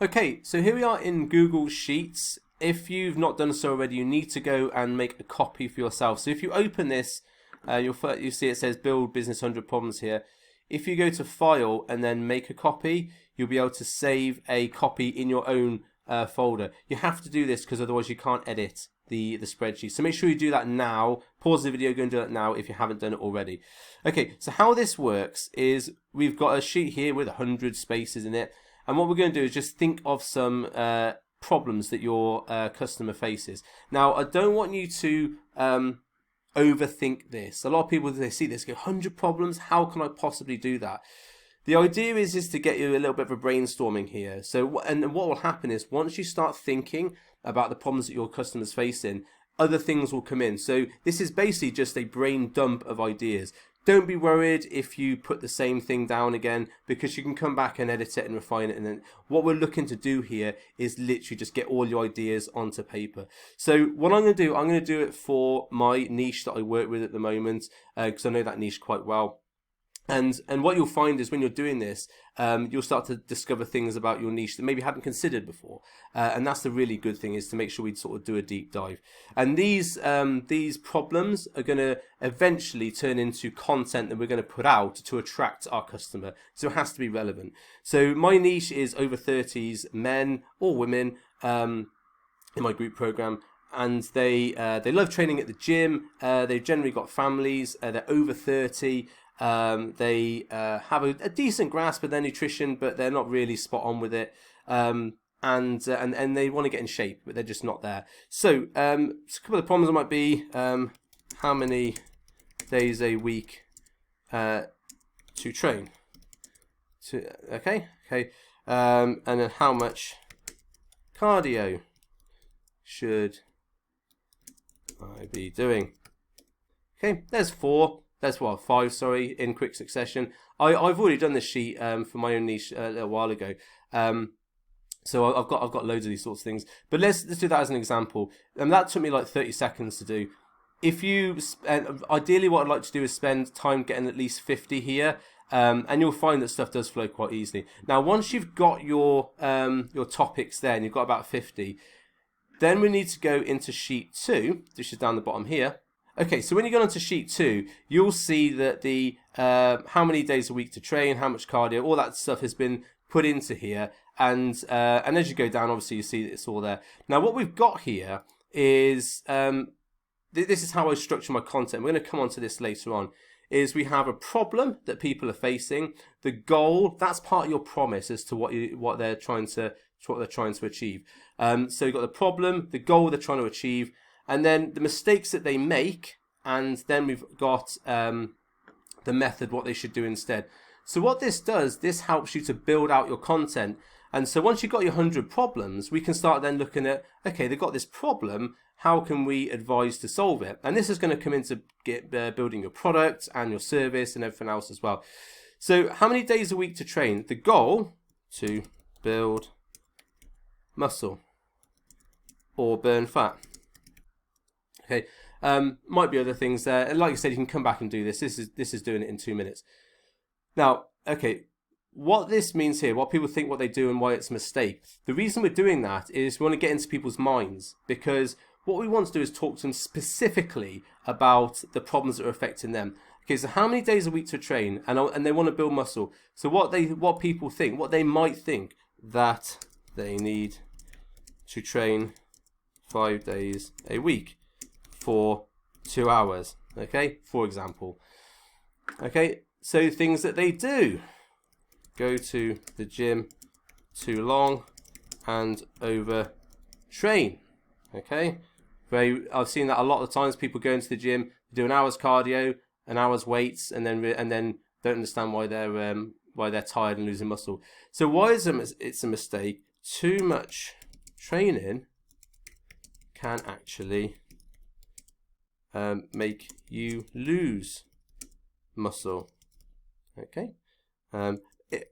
Okay, so here we are in Google Sheets. If you've not done so already, you need to go and make a copy for yourself. So if you open this, you'll see it says Build Business 100 Problems here. If you go to File and then Make a Copy, you'll be able to save a copy in your own folder. You have to do this because otherwise you can't edit the spreadsheet. So make sure you do that now. Pause the video, go and do that now if you haven't done it already. Okay, so how this works is we've got a sheet here with 100 spaces in it. And what we're going to do is just think of some problems that your customer faces. Now, I don't want you to overthink this. A lot of people, they see this, go 100 problems, how can I possibly do that? The idea is to get you a little bit of a brainstorming here. So, and what will happen is once you start thinking about the problems that your customer's facing, other things will come in. So this is basically just a brain dump of ideas. Don't be worried if you put the same thing down again, because you can come back and edit it and refine it. And then what we're looking to do here is literally just get all your ideas onto paper. So what I'm going to do it for my niche that I work with at the moment, because I know that niche quite well. And what you'll find is when you're doing this, you'll start to discover things about your niche that maybe you hadn't considered before. And that's the really good thing, is to make sure we sort of do a deep dive. And these problems are going to eventually turn into content that we're going to put out to attract our customer. So it has to be relevant. So my niche is over 30s men or women in my group program. And they love training at the gym. They've generally got families. They're over 30. They have a decent grasp of their nutrition, but they're not really spot on with it. And they want to get in shape, but they're just not there. So a couple of problems might be how many days a week to train. Okay, and then how much cardio should I be doing? Okay, there's 4. That's 5, sorry, in quick succession. I've already done this sheet for my own niche a little while ago. So I've got loads of these sorts of things. But let's do that as an example. And that took me like 30 seconds to do. If you ideally, what I'd like to do is spend time getting at least 50 here. And you'll find that stuff does flow quite easily. Now, once you've got your topics there and you've got about 50, then we need to go into sheet 2, which is down the bottom here. Okay, so when you go onto sheet 2, you'll see that the how many days a week to train, how much cardio, all that stuff has been put into here. And as you go down, obviously you see that it's all there. Now, what we've got here is this is how I structure my content. We're going to come on to this later on. Is we have a problem that people are facing. The goal, that's part of your promise as to what they're trying to achieve. So you've got the problem, the goal they're trying to achieve, and then the mistakes that they make, and then we've got the method, what they should do instead. So what this does, this helps you to build out your content. And so once you've got your 100 problems, we can start then looking at, okay, they've got this problem, how can we advise to solve it? And this is going to come into building your product and your service and everything else as well. So how many days a week to train? The goal, to build muscle or burn fat. Okay, might be other things there. And like I said, you can come back and do this. This is doing it in 2 minutes. Now, okay, what this means here, what people think, what they do, and why it's a mistake. The reason we're doing that is we want to get into people's minds, because what we want to do is talk to them specifically about the problems that are affecting them. Okay, so how many days a week to train, and they want to build muscle. So what people think, what they might think, that they need to train 5 days a week for 2 hours, okay, for example. Okay, so things that they do: go to the gym too long and overtrain. Okay, I've seen that a lot of times. People go into the gym, do an hour's cardio, an hour's weights, and then don't understand why they're tired and losing muscle. So why is it's a mistake? Too much training can actually make you lose muscle. Okay,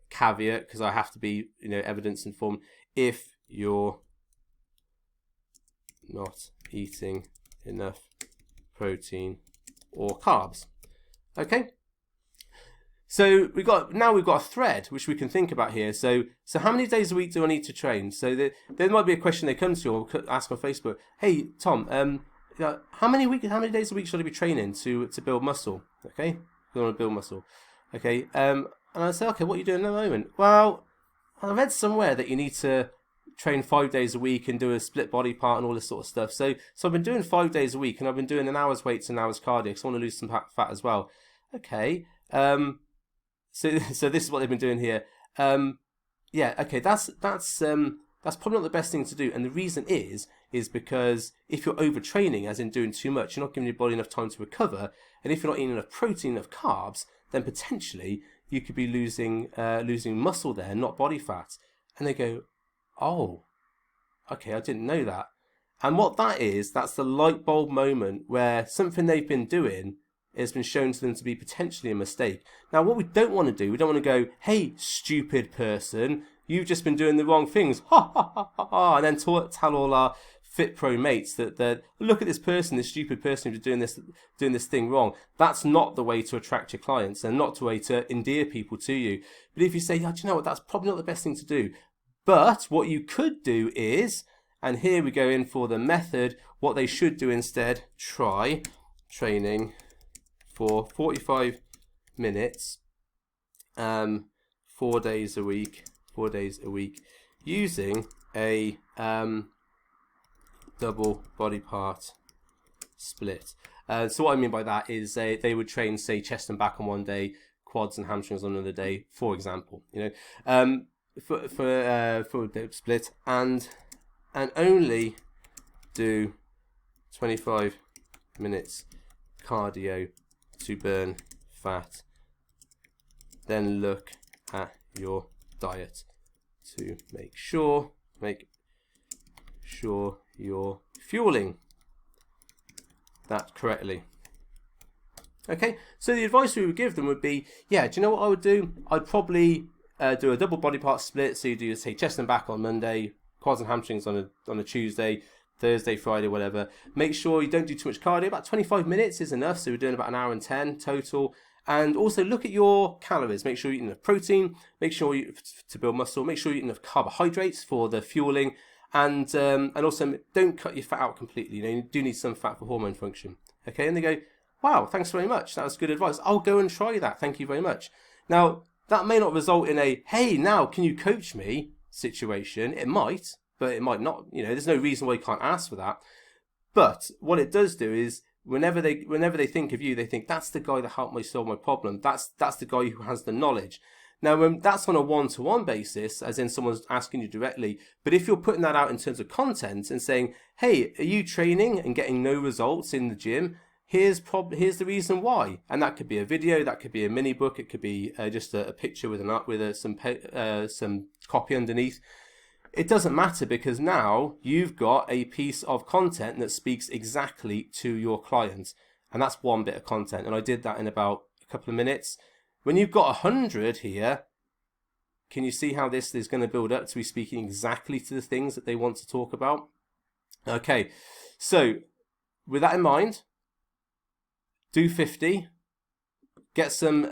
caveat, because I have to be evidence informed. If you're not eating enough protein or carbs. Okay, So we've got a thread which we can think about here. So how many days a week do I need to train? So there might be a question they come to you or ask on Facebook. Hey Tom, how many days a week should I be training to build muscle? Okay, I want to build muscle. Okay, and I say, okay, what are you doing at the moment? Well, I read somewhere that you need to train 5 days a week and do a split body part and all this sort of stuff. So I've been doing 5 days a week, and I've been doing an hour's weights and an hour's cardio because I want to lose some fat as well. Okay. So this is what they've been doing here. Yeah, okay, that's probably not the best thing to do, and the reason is because if you're overtraining, as in doing too much, you're not giving your body enough time to recover, and if you're not eating enough protein, enough carbs, then potentially you could be losing muscle there, not body fat. And they go, oh, okay, I didn't know that. And what that is, that's the light bulb moment where something they've been doing has been shown to them to be potentially a mistake. Now, what we don't want to do, we don't want to go, hey, stupid person, you've just been doing the wrong things, ha ha ha ha, ha, and then tell all our Fit Pro mates that look at this person, this stupid person who's doing this thing wrong. That's not the way to attract your clients, and not the way to endear people to you. But if you say, do you know what, that's probably not the best thing to do. But what you could do is, and here we go in for the method, what they should do instead, try training for 45 minutes, 4 days a week, using a double body part split. So what I mean by that is they would train, say, chest and back on one day, quads and hamstrings on another day, for example. For the split, and only do 25 minutes cardio to burn fat, then look at your diet to make sure you're fueling that correctly. Okay, so the advice we would give them would be, yeah, do you know what I would do? I'd probably do a double body part split, so you do, say, chest and back on Monday, quads and hamstrings on a Tuesday, Thursday, Friday, whatever. Make sure you don't do too much cardio. About 25 minutes is enough, so we're doing about an hour and 10 total. And also look at your calories. Make sure you eat enough protein. Make sure to build muscle. Make sure you eat enough carbohydrates for the fueling. And also don't cut your fat out completely. You do need some fat for hormone function. Okay, and they go, wow, thanks very much. That was good advice. I'll go and try that. Thank you very much. Now, that may not result in a, hey, now can you coach me situation. It might, but it might not. There's no reason why you can't ask for that. But what it does do is whenever they think of you, they think that's the guy that helped me solve my problem. That's the guy who has the knowledge. Now, that's on a one-to-one basis, as in someone's asking you directly. But if you're putting that out in terms of content and saying, hey, are you training and getting no results in the gym? Here's the reason why. And that could be a video, that could be a mini book, it could be just a picture with some copy underneath. It doesn't matter, because now you've got a piece of content that speaks exactly to your client. And that's one bit of content. And I did that in about a couple of minutes. When you've got 100 here, can you see how this is going to build up to be speaking exactly to the things that they want to talk about? Okay, so with that in mind, do 50. Get some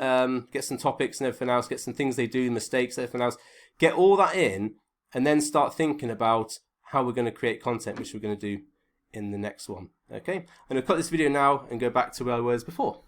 topics and everything else. Get some things they do, mistakes, everything else. Get all that in, and then start thinking about how we're going to create content, which we're going to do in the next one. Okay, I'm going to cut this video now and go back to where I was before.